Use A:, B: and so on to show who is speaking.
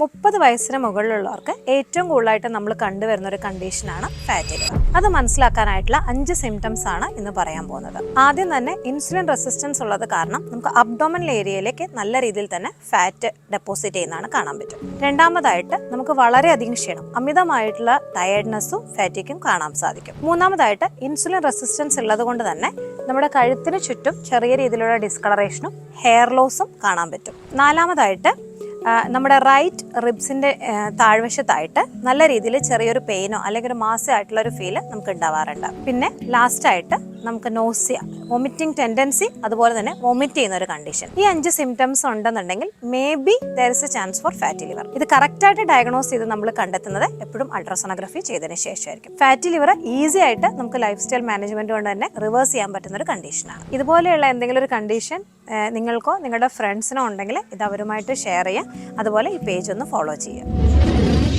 A: 30 വയസ്സിന് മുകളിലുള്ളവർക്ക് ഏറ്റവും കൂടുതലായിട്ട് നമ്മൾ കണ്ടുവരുന്ന ഒരു കണ്ടീഷനാണ് ഫാറ്റി ലിവർ. അത് മനസ്സിലാക്കാനായിട്ടുള്ള 5 സിംറ്റംസ് ആണ് ഇന്ന് പറയാൻ പോകുന്നത്. ആദ്യം തന്നെ ഇൻസുലിൻ റെസിസ്റ്റൻസ് ഉള്ളത് കാരണം നമുക്ക് അബ്ഡോമിനൽ ഏരിയയിലേക്ക് നല്ല രീതിയിൽ തന്നെ ഫാറ്റ് ഡെപ്പോസിറ്റ് ചെയ്യുന്നതാണ് കാണാൻ പറ്റും. രണ്ടാമതായിട്ട് നമുക്ക് വളരെയധികം ക്ഷീണം, അമിതമായിട്ടുള്ള ടയർഡ്നെസ്സും ഫാറ്റിക്കും കാണാൻ സാധിക്കും. മൂന്നാമതായിട്ട് ഇൻസുലിൻ റെസിസ്റ്റൻസ് ഉള്ളത് കൊണ്ട് തന്നെ നമ്മുടെ കഴുത്തിന് ചുറ്റും ചെറിയ രീതിയിലുള്ള ഡിസ്കളറേഷനും ഹെയർ ലോസും കാണാൻ പറ്റും. നാലാമതായിട്ട് നമ്മുടെ റൈറ്റ് റിബ്സിൻ്റെ താഴ്വശത്തായിട്ട് നല്ല രീതിയിൽ ചെറിയൊരു പെയിനോ അല്ലെങ്കിൽ ഒരു മാസമായിട്ടുള്ള ഒരു ഫീല് നമുക്ക് ഉണ്ടാവാറുണ്ട്. പിന്നെ ലാസ്റ്റായിട്ട് നമുക്ക് നോസിയ, വോമിറ്റിംഗ് ടെൻഡൻസി, അതുപോലെ തന്നെ വോമിറ്റ് ചെയ്യുന്ന ഒരു കണ്ടീഷൻ. ഈ 5 സിംറ്റംസ് ഉണ്ടെന്നുണ്ടെങ്കിൽ may be there is A chance for fatty liver. ഇത് കറക്റ്റായിട്ട് ഡയഗ്നോസ് ചെയ്ത് നമ്മൾ കണ്ടെത്തുന്നത് എപ്പോഴും അൾട്രാസോണോഗ്രഫി ചെയ്തതിന് ശേഷമായിരിക്കും. ഫാറ്റി ലിവർ ഈസി ആയിട്ട് നമുക്ക് ലൈഫ് സ്റ്റൈൽ മാനേജ്മെന്റ് കൊണ്ട് തന്നെ റിവേഴ്സ് ചെയ്യാൻ പറ്റുന്ന ഒരു കണ്ടീഷനാണ്. ഇതുപോലെയുള്ള എന്തെങ്കിലും ഒരു കണ്ടീഷൻ നിങ്ങൾക്കോ നിങ്ങളുടെ ഫ്രണ്ട്സിനോ ഉണ്ടെങ്കിൽ ഇത് അവരുമായിട്ട് ഷെയർ ചെയ്യുക. അതുപോലെ ഈ പേജ് ഒന്ന് ഫോളോ ചെയ്യുക.